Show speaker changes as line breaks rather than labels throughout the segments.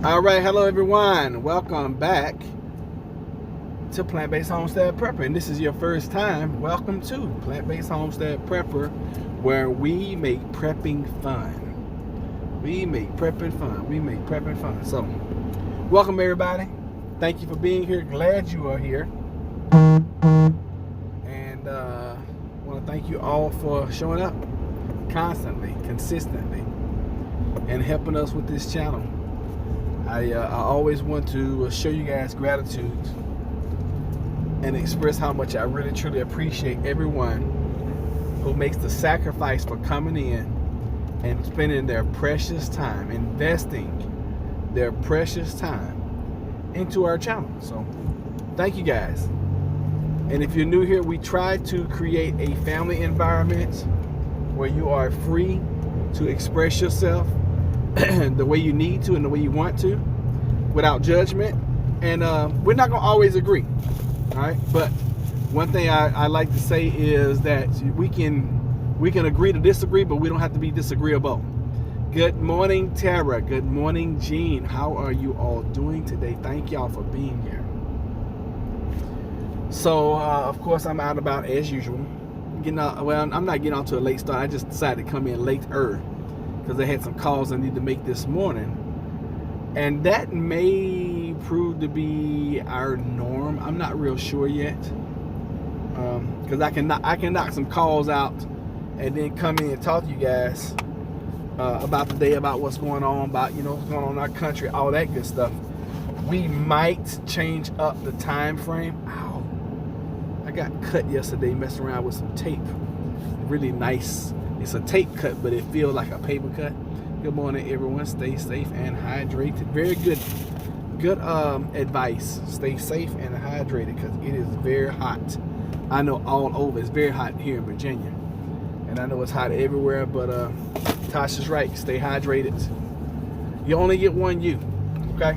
All right, hello everyone. Welcome back to Plant-Based Homestead Prepper. And this is your first time. Welcome to Plant-Based Homestead Prepper, where we make prepping fun. We make prepping fun. We make prepping fun. So, welcome everybody. Thank you for being here. Glad you are here. And I want to thank you all for showing up constantly, consistently, and helping us with this channel. I always want to show you guys gratitude and express how much I really truly appreciate everyone who makes the sacrifice for coming in and spending their precious time, investing their precious time into our channel. So thank you guys. And if you're new here, we try to create a family environment where you are free to express yourself the way you need to and the way you want to, without judgment. And we're not gonna always agree, all right? But one thing I like to say is that we can agree to disagree, but we don't have to be disagreeable. Good morning, Tara. Good morning, Jean. How are you all doing today? Thank y'all for being here. So of course I'm out about as usual. Getting out, well, I'm not getting out to a late start. I just decided to come in later because I had some calls I need to make this morning, and that may prove to be our norm. I'm not real sure yet, because I can knock some calls out and then come in and talk to you guys about the day, about what's going on, about what's going on in our country, all that good stuff. We might change up the time frame. Ow! I got cut yesterday messing around with some tape. Really nice. It's a tape cut, but it feels like a paper cut. Good morning, everyone. Stay safe and hydrated. Very good advice. Stay safe and hydrated because it is very hot. I know all over. It's very hot here in Virginia, and I know it's hot everywhere. But Tasha's right. Stay hydrated. You only get one U, okay?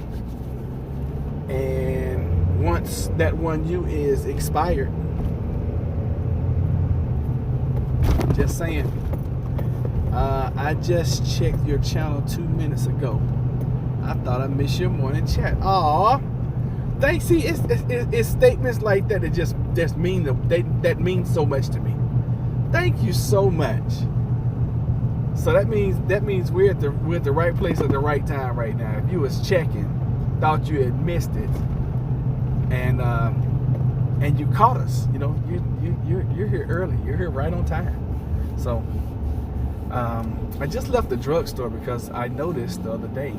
And once that one U is expired, just saying. I just checked your channel 2 minutes ago. I thought I missed your morning chat. Aw, thanks. See, it's statements like that that just mean that means so much to me. Thank you so much. So that means we're at the right place at the right time right now. If you was checking, thought you had missed it, and you caught us. You're here early. You're here right on time. So. I just left the drugstore because I noticed the other day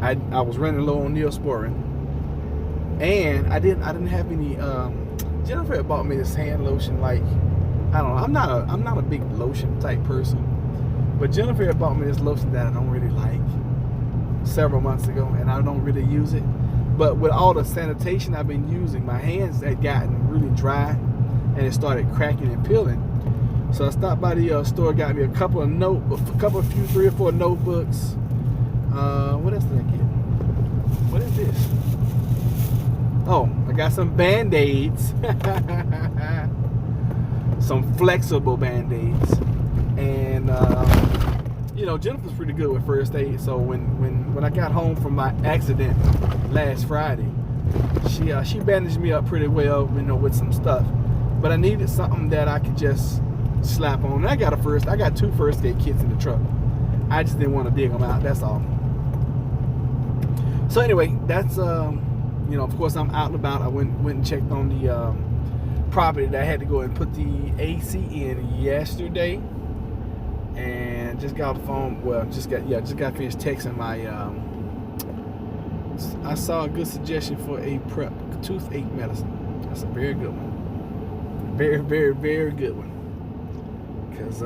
I was running low on Neosporin, and I didn't have any. Jennifer had bought me this hand lotion. Like, I don't know. I'm not a big lotion type person, but Jennifer had bought me this lotion that I don't really like several months ago, and I don't really use it. But with all the sanitation I've been using, my hands had gotten really dry, and it started cracking and peeling. So I stopped by the store, got me a couple of 3 or 4 notebooks. What else did I get? What is this? Oh, I got some Band-Aids. Some flexible Band-Aids. And, Jennifer's pretty good with first aid. So when I got home from my accident last Friday, she bandaged me up pretty well, with some stuff. But I needed something that I could just slap on. And I got 2 first aid kits in the truck. I just didn't want to dig them out. That's all. So anyway, that's of course I'm out and about. I went and checked on the property that I had to go and put the AC in yesterday, and just got off the phone. Well, just got finished texting my. I saw a good suggestion for a prep toothache medicine. That's a very good one. Very, very, very good one. Because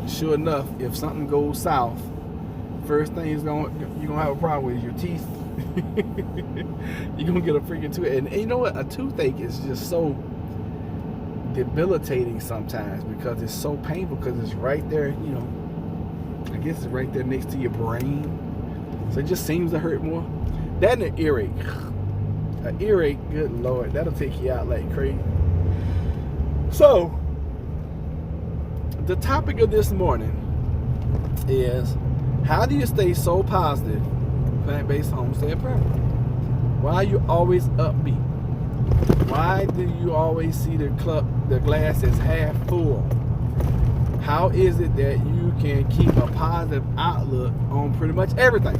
sure enough, if something goes south, first thing you're gonna have a problem with is your teeth. You're gonna get a freaking tooth, and you know what? A toothache is just so debilitating sometimes because it's so painful, because it's right there. I guess it's right there next to your brain, so it just seems to hurt more. That and an earache. An earache, good Lord, that'll take you out like crazy. So. The topic of this morning is, how do you stay so positive plant-based homestead prepper. Why are you always upbeat? Why do you always see the glass is half full? How is it that you can keep a positive outlook on pretty much everything?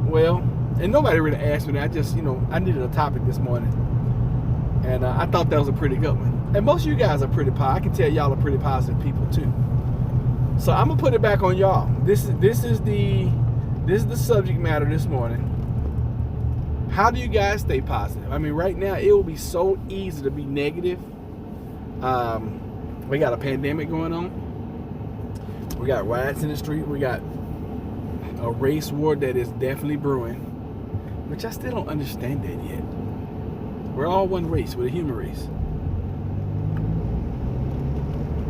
Well, and nobody really asked me that. I just, I needed a topic this morning. And I thought that was a pretty good one. And most of you guys are pretty positive. I can tell y'all are pretty positive people too. So I'm gonna put it back on y'all. This is the subject matter this morning. How do you guys stay positive? I mean, right now it will be so easy to be negative. We got a pandemic going on. We got riots in the street. We got a race war that is definitely brewing, which I still don't understand that yet. We're all one race. We're the human race.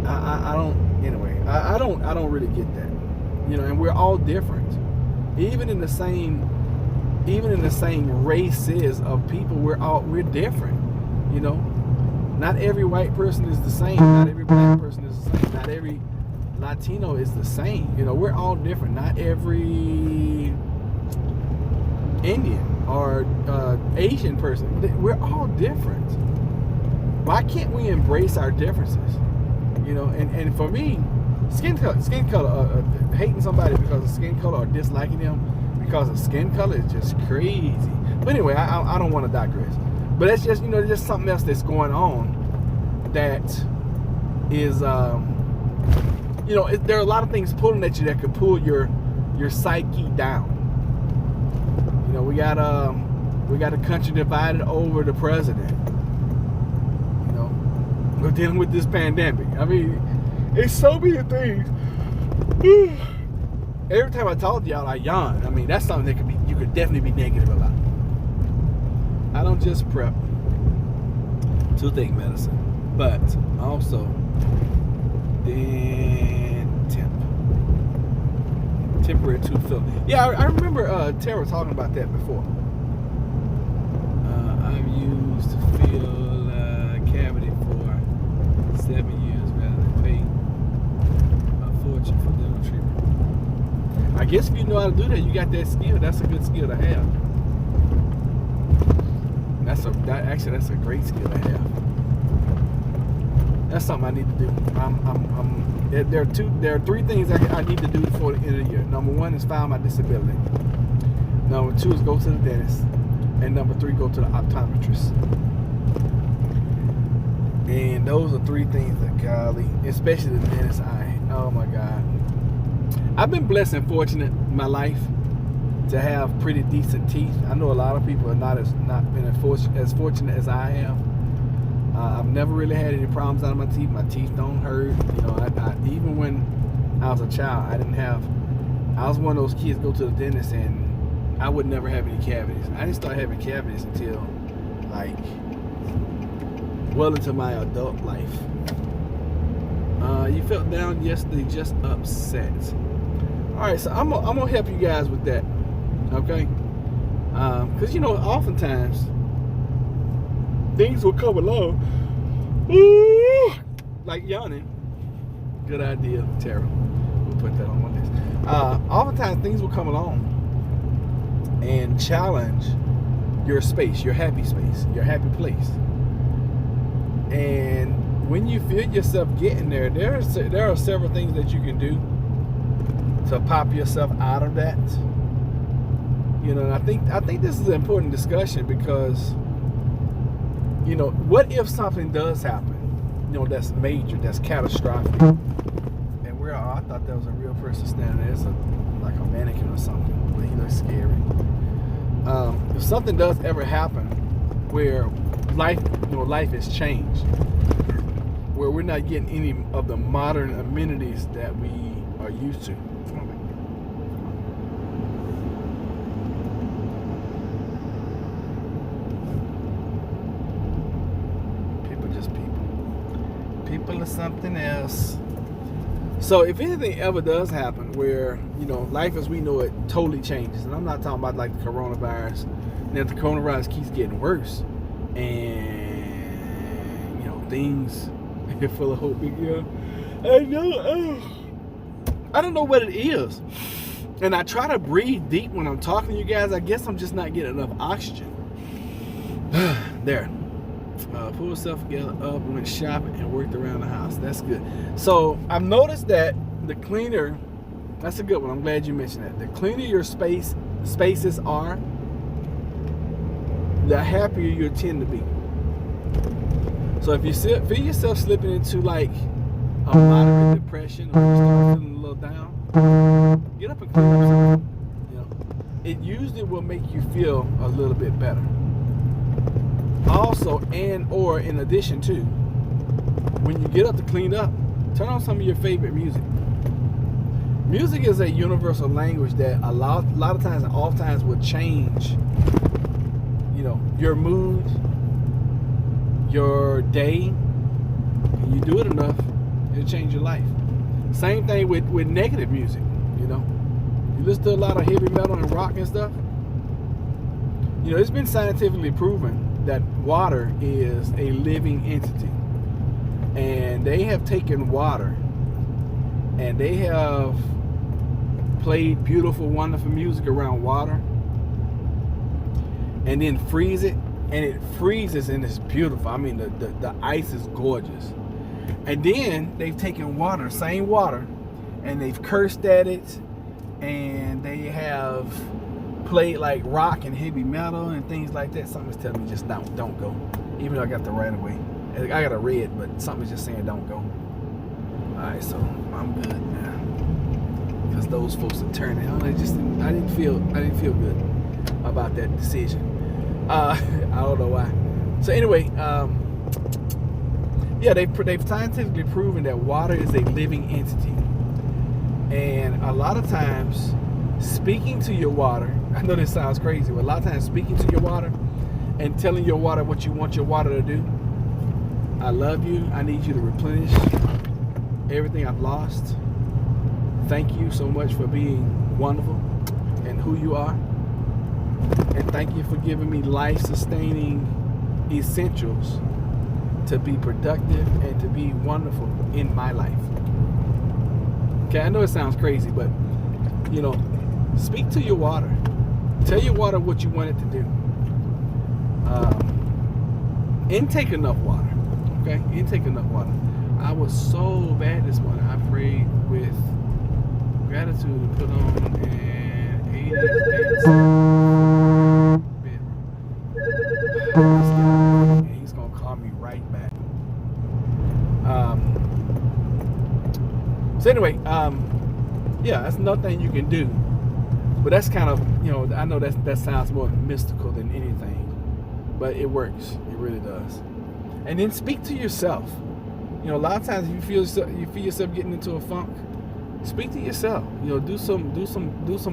I don't really get that. And we're all different. Even in the same races of people, we're different. Not every white person is the same. Not every black person is the same. Not every Latino is the same. We're all different. Not every Indian or Asian person. We're all different. Why can't we embrace our differences? And for me, skin color, hating somebody because of skin color or disliking them because of skin color is just crazy. But anyway, I don't want to digress. But that's just, there's just something else that's going on that is, there are a lot of things pulling at you that could pull your psyche down. We got a country divided over the president. We're dealing with this pandemic. I mean, it's so many things. Every time I talk to y'all, I yawn. I mean, that's something that you could definitely be negative about. I don't just prep to take medicine, but also then temporary tooth filler. Yeah, I remember Tara talking about that before. I've used to fill cavity for 7 years rather than pay a fortune for dental treatment. I guess if you know how to do that, you got that skill. That's a good skill to have. That's a great skill to have. That's something I need to do. There are three things I need to do before the end of the year. Number one is file my disability. Number two is go to the dentist. And number three, go to the optometrist. And those are three things that, golly, especially the dentist eye. Oh my God. I've been blessed and fortunate in my life to have pretty decent teeth. I know a lot of people have not been as fortunate as I have. I've never really had any problems out of my teeth. My teeth don't hurt. Even when I was a child, I was one of those kids go to the dentist and I would never have any cavities. I didn't start having cavities until well into my adult life. You felt down yesterday, just upset. All right, so I'm gonna help you guys with that, okay? Because oftentimes things will come along, like yawning. Good idea, Tara. We'll put that on my list. Oftentimes things will come along and challenge your space, your happy space, your happy place. And when you feel yourself getting there, there are several things that you can do to pop yourself out of that. And I think this is an important discussion because, what if something does happen, that's major, that's catastrophic, and I thought that was a real person standing there. It's like a mannequin or something, but he looks scary. If something does ever happen where life has changed, where we're not getting any of the modern amenities that we are used to. People just people. People are something else. So if anything ever does happen where, life as we know it totally changes, and I'm not talking about like the coronavirus, and if the coronavirus keeps getting worse, and, things are full of hope, I don't know what it is. And I try to breathe deep when I'm talking to you guys. I guess I'm just not getting enough oxygen. There. Pulled myself together up, went shopping, and worked around the house. That's good. So I've noticed that the cleaner, that's a good one. I'm glad you mentioned that. The cleaner your spaces are, the happier you tend to be. So if you feel yourself slipping into like a moderate depression, or you start feeling a little down, get up and clean up something. You know, it usually will make you feel a little bit better. Also, or in addition to, when you get up to clean up, turn on some of your favorite music. Music is a universal language that a lot of times and oftentimes will change, you know, your mood, your day. And you do it enough, it'll change your life. Same thing with negative music, you know. You listen to a lot of heavy metal and rock and stuff. You know, it's been scientifically proven that water is a living entity. And they have taken water and they have played beautiful, wonderful music around water and then freeze it, and it freezes and it's beautiful. I mean, the ice is gorgeous. And then they've taken water, same water, and they've cursed at it, and they have played like rock and heavy metal and things like that. Something's telling me just don't go. Even though I got the right of way. I got a red, but something's just saying don't go. Alright, so I'm good now. Because those folks are turning. I didn't feel good about that decision. I don't know why. So anyway, yeah, they've scientifically proven that water is a living entity. And a lot of times, speaking to your water, I know this sounds crazy, but a lot of times speaking to your water and telling your water what you want your water to do. I love you. I need you to replenish everything I've lost. Thank you so much for being wonderful and who you are. And thank you for giving me life-sustaining essentials to be productive and to be wonderful in my life. Okay, I know it sounds crazy, but, you know, speak to your water. Tell your water what you want it to do. Intake enough water. Okay? Intake enough water. I was so bad this morning. I prayed with gratitude and put on an 80s dance. And he's going to call me right back. So anyway, yeah, that's another thing you can do. But that's kind of, you know, I know that sounds more mystical than anything, but it works. It really does. And then speak to yourself. You know, a lot of times if you feel yourself getting into a funk, speak to yourself. You know, do some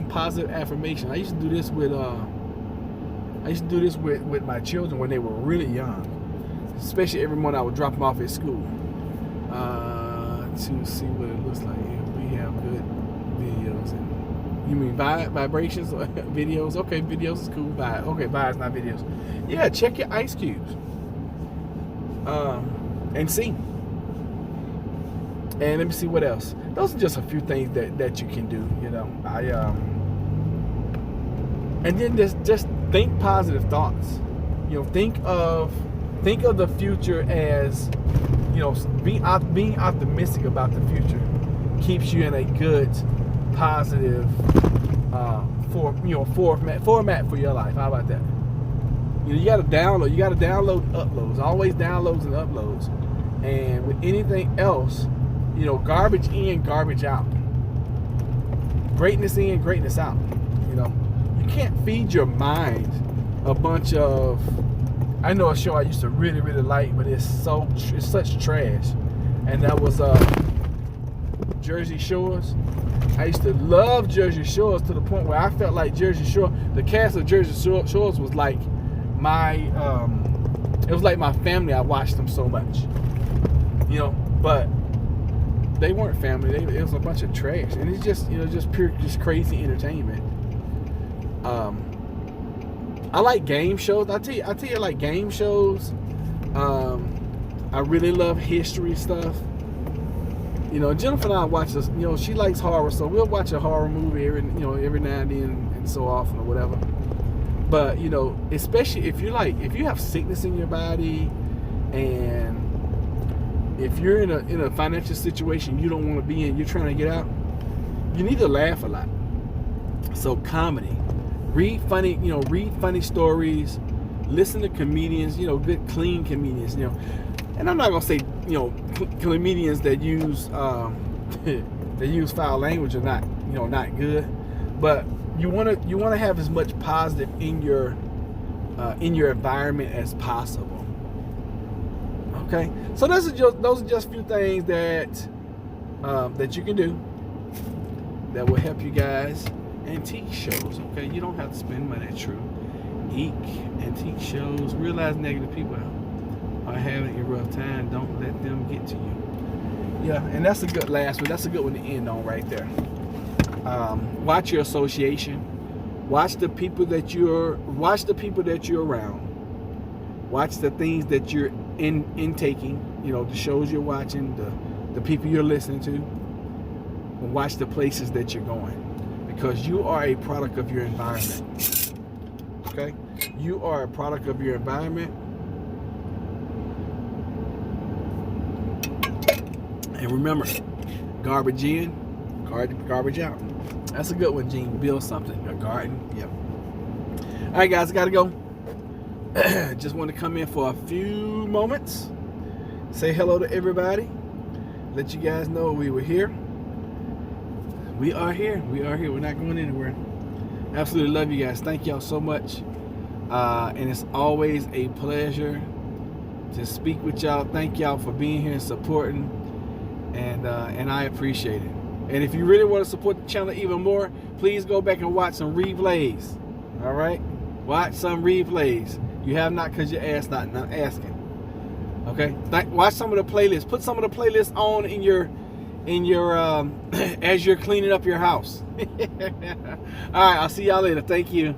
positive affirmation. I used to do this with my children when they were really young. Especially every morning I would drop them off at school. To see what it looks like. Yeah, we have good videos. And you mean vibrations or videos? Okay, videos is cool. Okay, vibes, not videos. Yeah, check your ice cubes. And see. And let me see what else. Those are just a few things that you can do, you know. And then just think positive thoughts. You know, think of the future as, you know, being optimistic about the future keeps you in a good, positive format for your life. How about that? You know, you got to download uploads. Always downloads and uploads. And with anything else, you know, garbage in, garbage out. Greatness in, greatness out. You know, you can't feed your mind a bunch of, I know a show I used to really, really like, but it's such trash. And that was Jersey Shores. I used to love Jersey Shores to the point where I felt like Jersey Shore, the cast of Jersey Shores was like my, it was like my family. I watched them so much, you know, but they weren't family. It was a bunch of trash, and it's just, you know, just crazy entertainment. I like game shows. I tell you, like game shows. I really love history stuff. Jennifer and I watch this. She likes horror, so we'll watch a horror movie every now and then and so often or whatever. But especially if you have sickness in your body, and if you're in a financial situation you don't want to be in, you're trying to get out, you need to laugh a lot. So comedy, read funny stories, listen to comedians, good clean comedians, and I'm not gonna say comedians that use that use foul language are not good, but you want to have as much positive in your environment as possible. Okay, so those are just a few things that you can do that will help you guys. Antique shows, okay? You don't have to spend money. True. Antique shows. Realize negative people are having a rough time. Don't let them get to you. Yeah, and that's a good last one. That's a good one to end on right there. Watch your association. Watch the people that you're around. Watch the things that you're intaking. The shows you're watching, the people you're listening to. And watch the places that you're going. Because you are a product of your environment. Okay? You are a product of your environment. And remember, garbage in, garbage out. That's a good one, Gene. Build something. A garden. Yep. All right, guys, I got to go. Just want to come in for a few moments. Say hello to everybody. Let you guys know we were here. We are here. We're not going anywhere. Absolutely love you guys. Thank y'all so much. And it's always a pleasure to speak with y'all. Thank y'all for being here and supporting. And I appreciate it. And if you really want to support the channel even more, please go back and watch some replays. All right? Watch some replays. You have not because your ass not asking. Okay? Watch some of the playlists. Put some of the playlists on in your as you're cleaning up your house. All right, I'll see y'all later. Thank you.